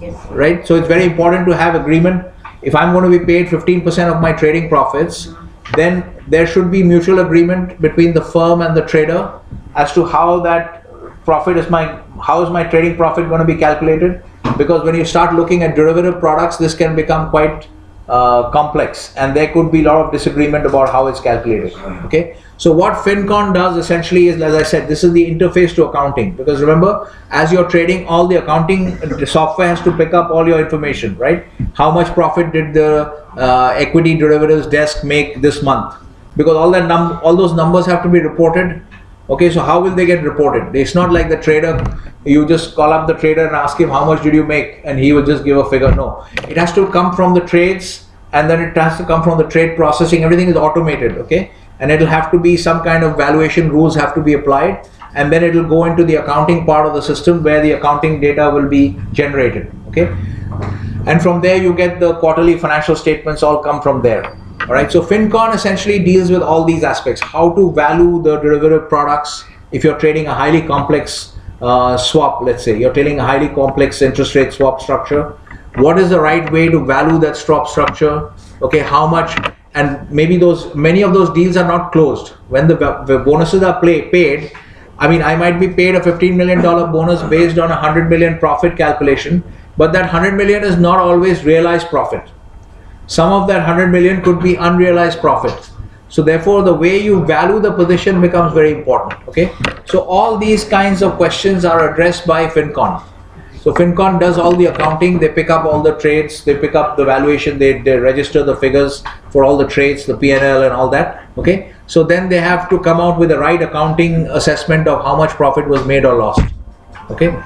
Yes. Right, so it's very important to have agreement. If I'm going to be paid 15% of my trading profits, then there should be mutual agreement between the firm and the trader as to how that profit is how is my trading profit going to be calculated? Because when you start looking at derivative products, this can become quite complex, and there could be a lot of disagreement about how it's calculated, okay. So what FinCon does essentially is, as I said, this is the interface to accounting, because remember, as you're trading, all the accounting software has to pick up all your information, right? How much profit did the equity derivatives desk make this month? Because all those numbers have to be reported, okay. So how will they get reported? It's not like the trader, you just call up the trader and ask him how much did you make, and he will just give a figure. No, it has to come from the trades, and then it has to come from the trade processing. Everything is automated, okay. And it'll have to be some kind of valuation rules have to be applied, and then it'll go into the accounting part of the system where the accounting data will be generated, okay. And from there you get the quarterly financial statements, all come from there. All right, so FinCon essentially deals with all these aspects: how to value the derivative products. If you're trading a highly complex swap, let's say you're trading a highly complex interest rate swap structure, what is the right way to value that swap structure? Okay, how much? And maybe many of those deals are not closed. When the bonuses are paid, I mean, I might be paid a $15 million bonus based on a 100 million profit calculation, but that 100 million is not always realized profit. Some of that 100 million could be unrealized profit. So therefore, the way you value the position becomes very important. Okay. So all these kinds of questions are addressed by FinCon. So FinCon does all the accounting. They pick up all the trades. They pick up the valuation. They register the figures for all the trades, the P&L and all that. Okay. So then they have to come out with the right accounting assessment of how much profit was made or lost. Okay.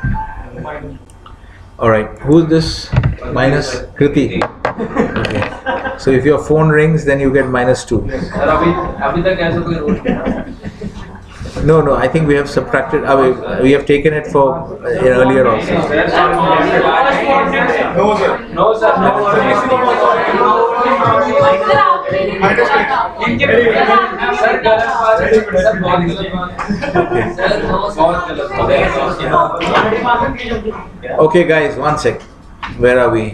All right. Who's this? Minus Kriti. Okay. So if your phone rings, then you get -2. अभी तक ऐसा कोई rule No, I think we have subtracted. We have taken it for earlier also. No sir. No sir. Okay, guys, one sec. Where are we?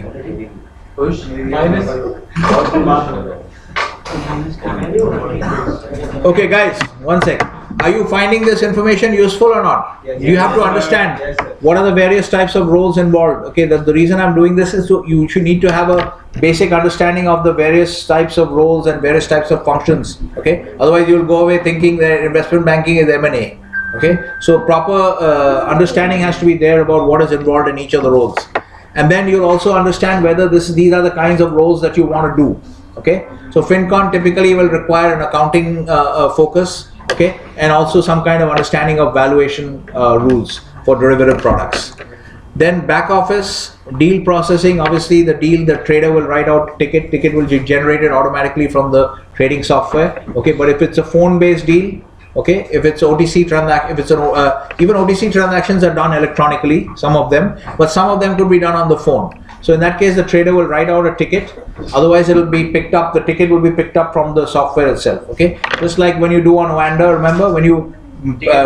Okay, guys, one sec. Are you finding this information useful or not? You have to understand what are the various types of roles involved. Okay, the reason I'm doing this is so you should need to have a basic understanding of the various types of roles and various types of functions. Okay, otherwise you'll go away thinking that investment banking is M&A. Okay, so proper understanding has to be there about what is involved in each of the roles, and then you'll also understand whether these are the kinds of roles that you want to do. Okay, so FinCon typically will require an accounting focus. Okay, and also some kind of understanding of valuation rules for derivative products. Then back office, deal processing. Obviously, the trader will write out ticket will be generated automatically from the trading software. Okay, but if it's a phone-based deal, okay, if it's OTC transaction, if it's even OTC transactions are done electronically, some of them, but some of them could be done on the phone. So in that case, the trader will write out a ticket. Otherwise, it will be picked up. The ticket will be picked up from the software itself. Okay, just like when you do on Wanda. Remember, when you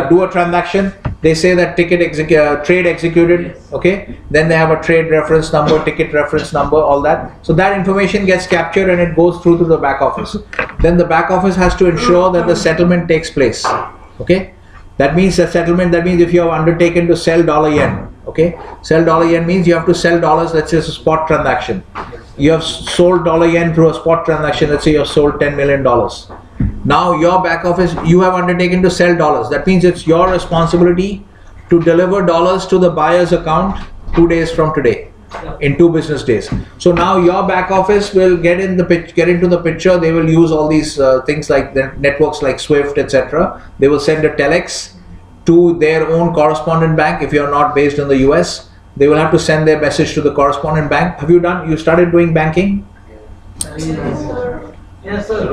do a transaction, they say that trade executed. Okay, then they have a trade reference number, ticket reference number, all that. So that information gets captured and it goes through to the back office. Then the back office has to ensure that the settlement takes place. Okay, that means the settlement. That means if you have undertaken to sell dollar yen. Okay, sell dollar yen means you have to sell dollars. That's just a spot transaction. You have sold dollar yen through a spot transaction. Let's say you have sold $10 million. Now your back office, you have undertaken to sell dollars. That means it's your responsibility to deliver dollars to the buyer's account 2 days from today, in 2 business days. So now your back office will get into the picture. They will use all these things like the networks like Swift, etc. They will send a telex to their own correspondent bank. If you are not based in the US, they will have to send their message to the correspondent bank. Have you started doing banking? Yes, sir.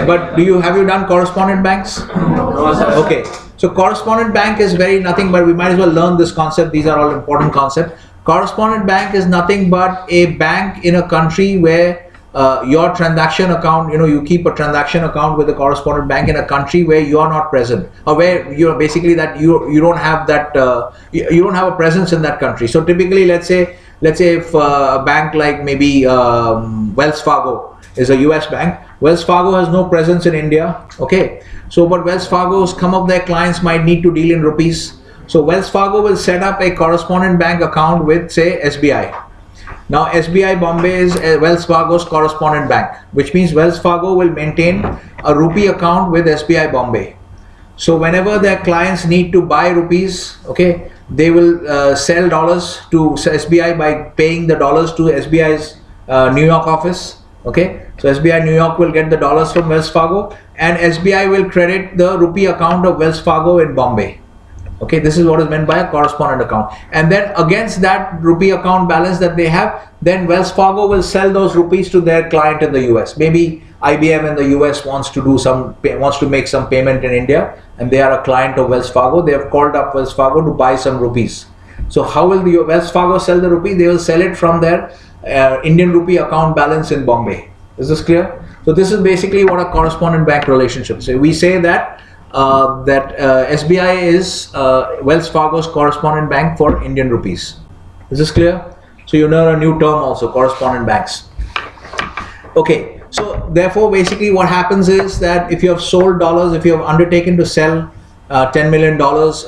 But have you done correspondent banks? No sir. Okay, so correspondent bank is nothing but we might as well learn this concept. These are all important concepts. Correspondent bank is nothing but a bank in a country where your transaction account, you keep a transaction account with a correspondent bank in a country where you are not present, or where basically that you don't have that you don't have a presence in that country. So typically, let's say if a bank like maybe Wells Fargo is a US bank. Wells Fargo has no presence in India. Okay, so but Wells Fargo, some of their clients might need to deal in rupees. So Wells Fargo will set up a correspondent bank account with, say, SBI. Now SBI Bombay is Wells Fargo's correspondent bank, which means Wells Fargo will maintain a rupee account with SBI Bombay. So whenever their clients need to buy rupees, okay, they will sell dollars to SBI by paying the dollars to SBI's New York office. Okay, so SBI New York will get the dollars from Wells Fargo, and SBI will credit the rupee account of Wells Fargo in Bombay. Okay, this is what is meant by a correspondent account. And then against that rupee account balance that they have, then Wells Fargo will sell those rupees to their client in the US. Maybe IBM in the US wants to make some payment in India, and they are a client of Wells Fargo. They have called up Wells Fargo to buy some rupees. So how will the Wells Fargo sell the rupee? They will sell it from their Indian rupee account balance in Bombay. Is this clear? So this is basically what a correspondent bank relationship is. So we say that SBI is Wells Fargo's correspondent bank for Indian rupees. Is this clear? So you know a new term also, correspondent banks. Okay, so therefore basically what happens is that if you have sold dollars, if you have undertaken to sell $10 million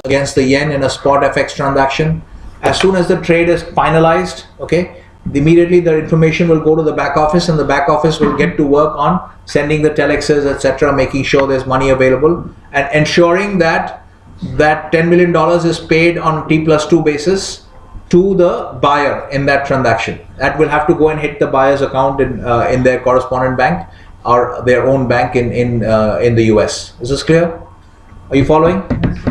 against the yen in a spot FX transaction, as soon as the trade is finalized, okay, immediately the information will go to the back office, and the back office will get to work on sending the telexes, etc., making sure there's money available, and ensuring that that $10 million is paid on T+2 basis to the buyer in that transaction. That will have to go and hit the buyer's account in their correspondent bank or their own bank in the US. Is this clear? Are you following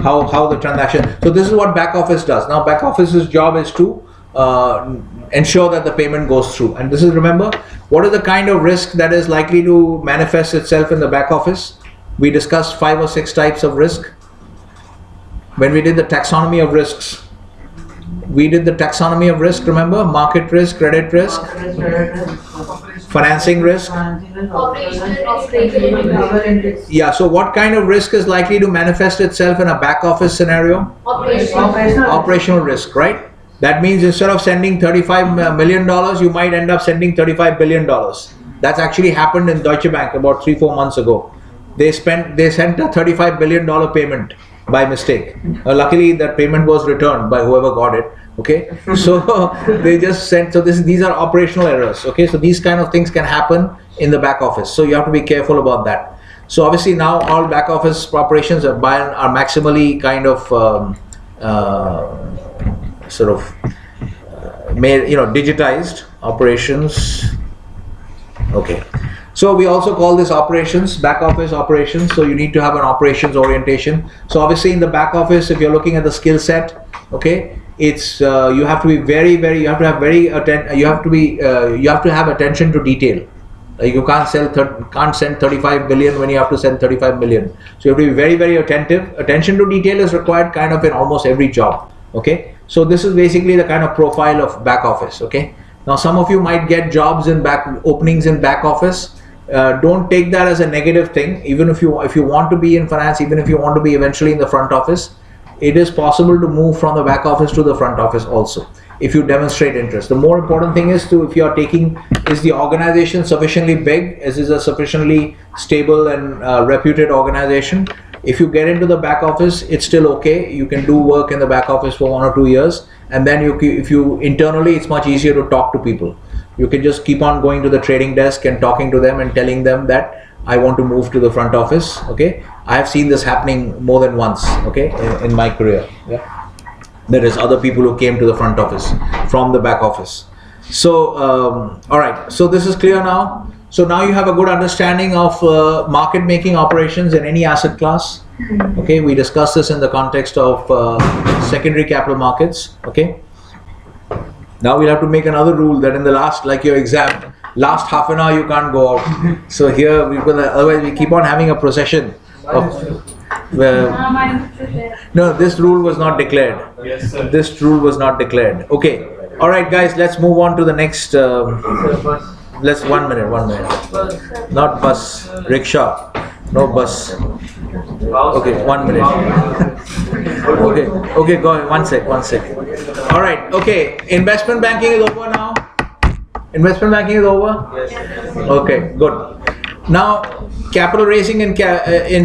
how the transaction? So this is what back office does. Now back office's job is to ensure that the payment goes through. And this is, remember, what is the kind of risk that is likely to manifest itself in the back office? We discussed 5 or 6 types of risk when we did the taxonomy of risks. We did the taxonomy of risk, remember? Market risk, credit risk, financing risk. Operational risk. Yeah, so what kind of risk is likely to manifest itself in a back office scenario? Operational risk, right? That means instead of sending $35 million, you might end up sending $35 billion. That's actually happened in Deutsche Bank about 3-4 months ago. They sent a $35 billion payment by mistake. Luckily, that payment was returned by whoever got it. Okay, so they just sent. So these are operational errors. Okay, so these kind of things can happen in the back office. So you have to be careful about that. So obviously now all back office operations are maximally kind of digitized operations. Okay. So we also call this operations, back office operations. So you need to have an operations orientation. So obviously in the back office, if you're looking at the skill set, okay, it's you have to be you have to have attention to detail. You can't send 35 billion when you have to send 35 million. So you have to be very, very attentive. Attention to detail is required kind of in almost every job. Okay. So this is basically the kind of profile of back office. Okay. Now some of you might get jobs in openings in back office. Don't take that as a negative thing. Even if you want to be in finance, even if you want to be eventually in the front office, it is possible to move from the back office to the front office also, if you demonstrate interest. The more important thing is if you are is the organization sufficiently big? Is it a sufficiently stable and reputed organization? If you get into the back office, it's still okay. You can do work in the back office for 1 or 2 years, and then if you internally, it's much easier to talk to people. You can just keep on going to the trading desk and talking to them and telling them that I want to move to the front office. Okay, I have seen this happening more than once. Okay, in my career. Yeah, there is other people who came to the front office from the back office. So all right, so this is clear now. So now you have a good understanding of market making operations in any asset class. Okay, we discussed this in the context of secondary capital markets. Okay, now we'll have to make another rule that in the last, like your exam, last half an hour you can't go out. So here otherwise we keep on having a procession of no, this rule was not declared. Yes, sir. This rule was not declared. Okay, all right guys, let's move on to the next let's 1 minute. Not bus, rickshaw, no bus. Okay, 1 minute. Okay, go ahead. One sec. All right, okay, investment banking is over now. Investment banking is over? Yes. Okay, good. Now, capital raising in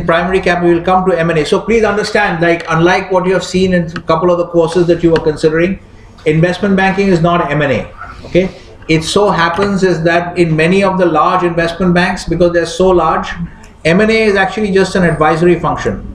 primary capital, will come to M&A. So please understand, like unlike what you have seen in a couple of the courses that you were considering, investment banking is not M&A. Okay, it so happens is that in many of the large investment banks, because they're so large, M&A is actually just an advisory function.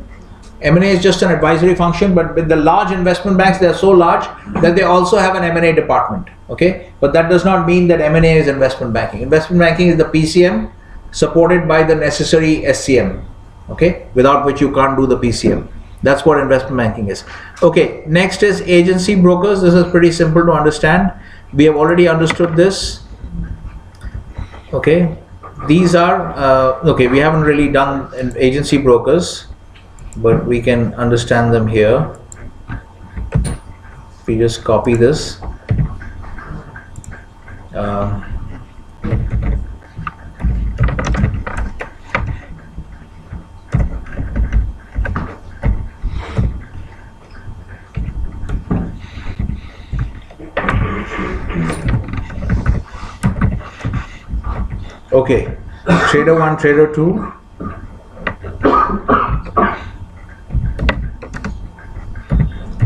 M&A is just an advisory function, but with the large investment banks, they're so large that they also have an M&A department. Okay, but that does not mean that M&A is investment banking. Investment banking is the PCM supported by the necessary SCM. Okay, without which you can't do the PCM. That's what investment banking is. Okay, next is agency brokers. This is pretty simple to understand. We have already understood this. Okay, these are okay, we haven't really done agency brokers, but we can understand them here. If we just copy this, okay, trader 1, trader 2.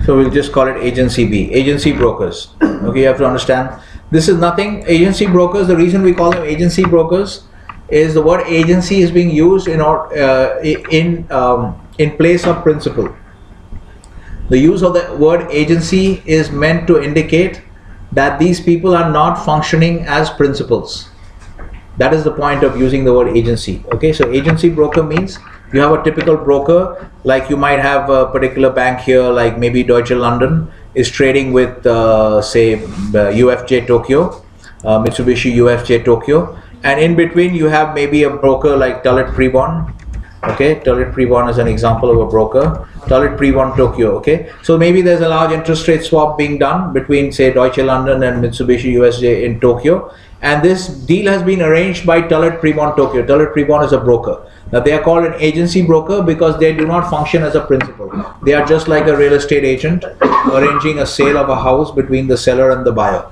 So we'll just call it agency B, agency brokers. Okay, you have to understand This is nothing. Agency brokers, the reason we call them agency brokers is the word agency is being used in place of principal. The use of the word agency is meant to indicate that these people are not functioning as principals. That is the point of using the word agency. Okay, so agency broker means you have a typical broker, like you might have a particular bank here, like maybe Deutsche London is trading with say UFJ Tokyo, Mitsubishi UFJ Tokyo, and in between you have maybe a broker like Tullett Prebon. Okay, Tullett Prebon is an example of a broker. Tullett Prebon Tokyo. Okay, so maybe there's a large interest rate swap being done between say Deutsche London and Mitsubishi UFJ in Tokyo, and this deal has been arranged by Tullett Prebon Tokyo. Tullett Prebon is a broker. Now they are called an agency broker because they do not function as a principal. They are just like a real estate agent arranging a sale of a house between the seller and the buyer.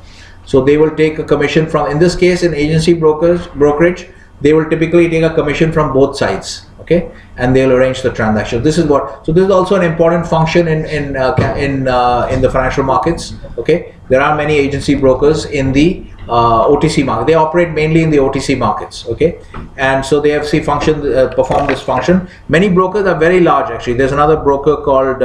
So they will take a commission from, in this case in agency brokerage, they will typically take a commission from both sides. Okay, and they'll arrange the transaction. This is what. So this is also an important function in the financial markets. Okay, there are many agency brokers in the OTC market. They operate mainly in the OTC markets. Okay, and so they have perform this function. Many brokers are very large. Actually, there's another broker called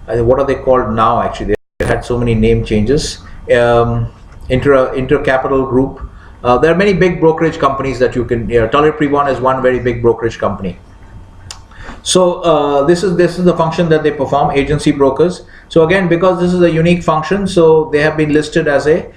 what are they called now? Actually, they had so many name changes. Inter Capital Group. There are many big brokerage companies that you can. Tullett Prebon is one very big brokerage company. So this is the function that they perform, agency brokers. So again, because this is a unique function, so they have been listed as a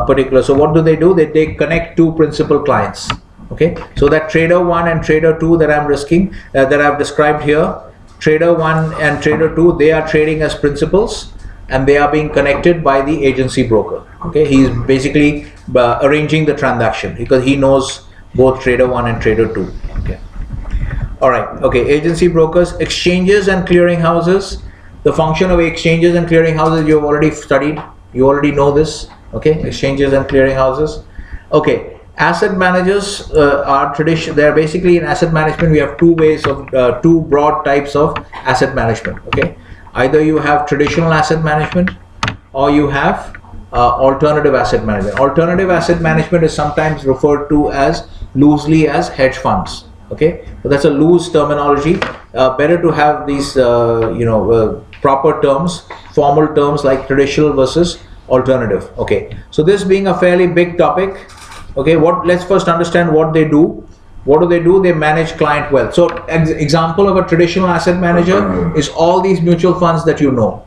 particular. So what do? They connect two principal clients. Okay, so that trader 1 and trader 2 that I'm risking that I've described here, trader 1 and trader 2, they are trading as principals, and they are being connected by the agency broker. Okay, he is basically arranging the transaction because he knows both trader 1 and trader 2. Okay, all right. Okay, agency brokers, exchanges and clearing houses. The function of exchanges and clearing houses you have already studied. You already know this. Okay, exchanges and clearing houses. Okay, asset managers are tradition. They are basically in asset management. We have two broad types of asset management. Okay. Either you have traditional asset management or you have alternative asset management. Alternative asset management is sometimes referred to as loosely as hedge funds. Okay, so that's a loose terminology. Better to have these proper terms, formal terms like traditional versus alternative. Okay, so this being a fairly big topic. Okay, let's first understand what they do. What do? They manage client wealth. So example of a traditional asset manager is all these mutual funds that you know.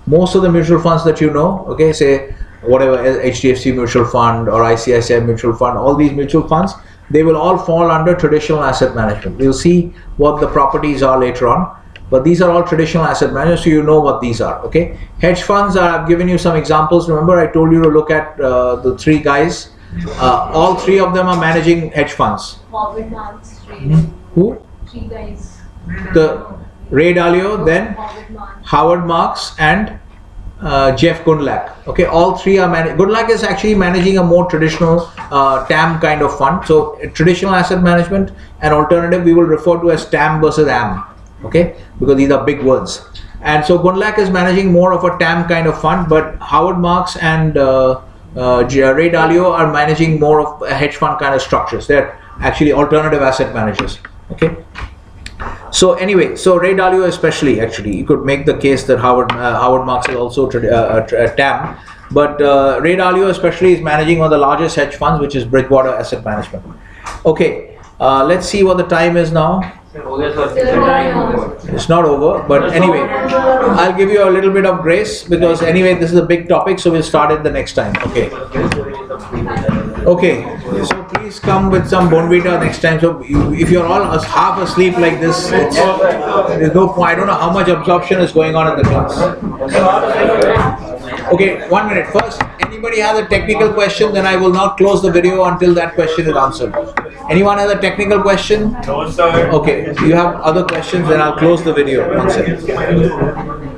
Most of the mutual funds that you know, okay, say whatever HDFC mutual fund or ICICI mutual fund, all these mutual funds, they will all fall under traditional asset management. We'll see what the properties are later on, but these are all traditional asset managers, so you know what these are. Okay, hedge funds, I've given you some examples. Remember I told you to look at the three guys. All three of them are managing hedge funds. Howard Marks, Who? three guys. The Ray Dalio, then Howard Marks and Jeff Gundlach. Okay, all three are managing. Gundlach is actually managing a more traditional TAM kind of fund. So traditional asset management and alternative we will refer to as TAM versus AM. Okay, because these are big words. And so Gundlach is managing more of a TAM kind of fund, but Howard Marks and Ray Dalio are managing more of a hedge fund kind of structures. They're actually alternative asset managers. Okay. So anyway, so Ray Dalio especially, actually, you could make the case that Howard Marks is also a TAM, but Ray Dalio especially is managing one of the largest hedge funds, which is Bridgewater Asset Management. Okay, let's see what the time is now. It's not over, but anyway, I'll give you a little bit of grace because anyway, this is a big topic, so we'll start it the next time. Okay. Okay, so please come with some Bonvita next time. So if you're all half asleep like this, there's no point. I don't know how much absorption is going on in the class. Okay, 1 minute. First, anybody has a technical question, then I will not close the video until that question is answered. Anyone has a technical question? No, sir. Okay, if you have other questions, then I'll close the video. 1 second.